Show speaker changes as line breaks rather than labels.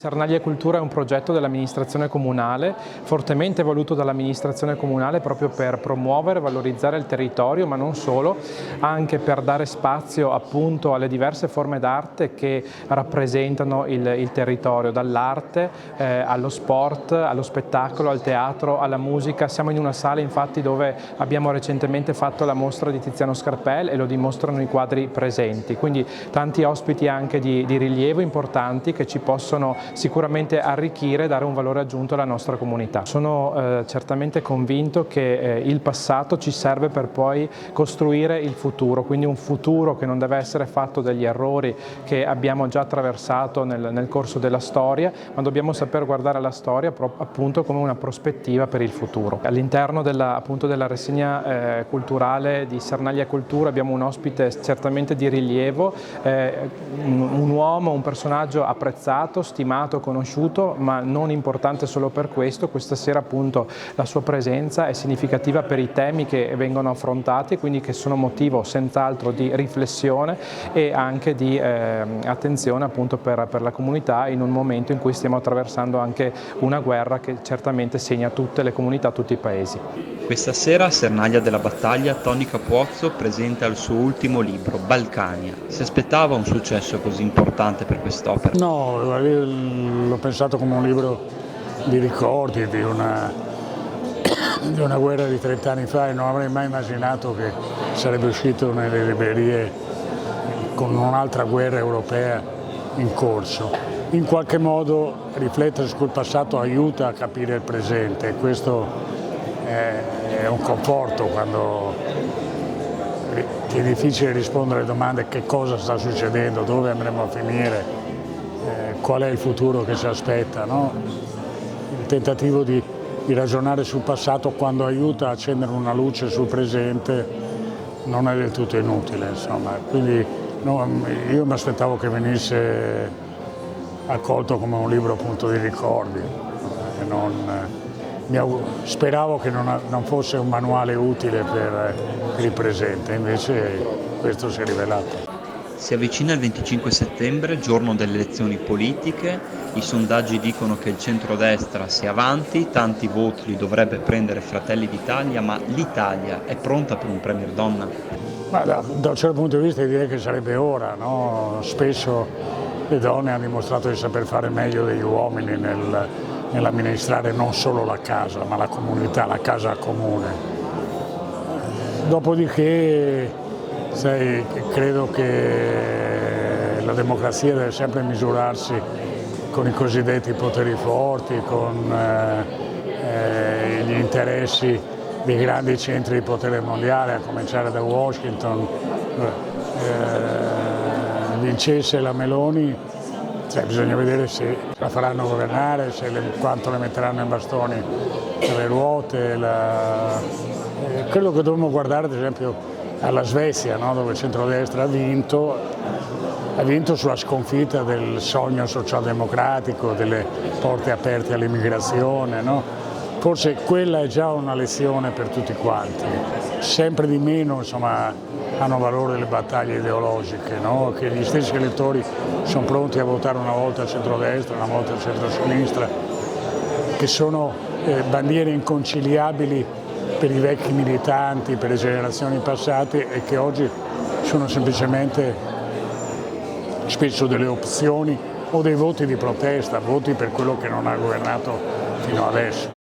Cernaglia Cultura è un progetto dell'amministrazione comunale, fortemente voluto dall'amministrazione comunale proprio per promuovere e valorizzare il territorio, ma non solo, anche per dare spazio appunto alle diverse forme d'arte che rappresentano il territorio, dall'arte allo sport, allo spettacolo, al teatro, alla musica. Siamo in una sala infatti dove abbiamo recentemente fatto la mostra di Tiziano Scarpell e lo dimostrano i quadri presenti, quindi tanti ospiti anche di rilievo importanti che ci possono sicuramente arricchire e dare un valore aggiunto alla nostra comunità. Sono certamente convinto che il passato ci serve per poi costruire il futuro, quindi un futuro che non deve essere fatto dagli errori che abbiamo già attraversato nel corso della storia, ma dobbiamo saper guardare la storia appunto come una prospettiva per il futuro. All'interno della rassegna culturale di Cernaglia Cultura abbiamo un ospite certamente di rilievo, un uomo, un personaggio apprezzato, stimato, conosciuto, ma non importante solo per questo. Questa sera appunto la sua presenza è significativa per i temi che vengono affrontati, quindi che sono motivo senz'altro di riflessione e anche di attenzione appunto per la comunità in un momento in cui stiamo attraversando anche una guerra che certamente segna tutte le comunità, tutti i paesi.
Questa sera a Cernaglia della Battaglia Toni Capuozzo presenta il suo ultimo libro, Balcania. Si aspettava un successo così importante per quest'opera?
No, l'ho pensato come un libro di ricordi di una guerra di 30 anni fa e non avrei mai immaginato che sarebbe uscito nelle librerie con un'altra guerra europea in corso. In qualche modo riflettere sul passato aiuta a capire il presente e questo è un conforto quando ti è difficile rispondere alle domande: che cosa sta succedendo, dove andremo a finire, qual è il futuro che ci aspetta, no? Il tentativo di ragionare sul passato, quando aiuta a accendere una luce sul presente, non è del tutto inutile, insomma. Quindi no, io mi aspettavo che venisse accolto come un libro appunto di ricordi e speravo che non fosse un manuale utile per il presente, invece questo si è rivelato.
Si avvicina il 25 settembre, giorno delle elezioni politiche, i sondaggi dicono che il centrodestra sia avanti, tanti voti li dovrebbe prendere Fratelli d'Italia, ma l'Italia è pronta per un premier donna?
Ma da un certo punto di vista direi che sarebbe ora, no? Spesso le donne hanno dimostrato di saper fare meglio degli uomini nell'amministrare non solo la casa, ma la comunità, la casa comune. Dopodiché, sai, credo che la democrazia deve sempre misurarsi con i cosiddetti poteri forti, con gli interessi dei grandi centri di potere mondiale, a cominciare da Washington. Vincesse la Meloni, bisogna vedere se la faranno governare, quanto le metteranno in bastoni per le ruote. Quello che dovremmo guardare ad esempio alla Svezia, no? Dove il centrodestra ha vinto sulla sconfitta del sogno socialdemocratico, delle porte aperte all'immigrazione, no? Forse quella è già una lezione per tutti quanti. Sempre di meno insomma, hanno valore le battaglie ideologiche, no? Che gli stessi elettori sono pronti a votare una volta a centrodestra, una volta a centrosinistra, che sono bandiere inconciliabili per i vecchi militanti, per le generazioni passate e che oggi sono semplicemente spesso delle opzioni o dei voti di protesta, voti per quello che non ha governato fino adesso.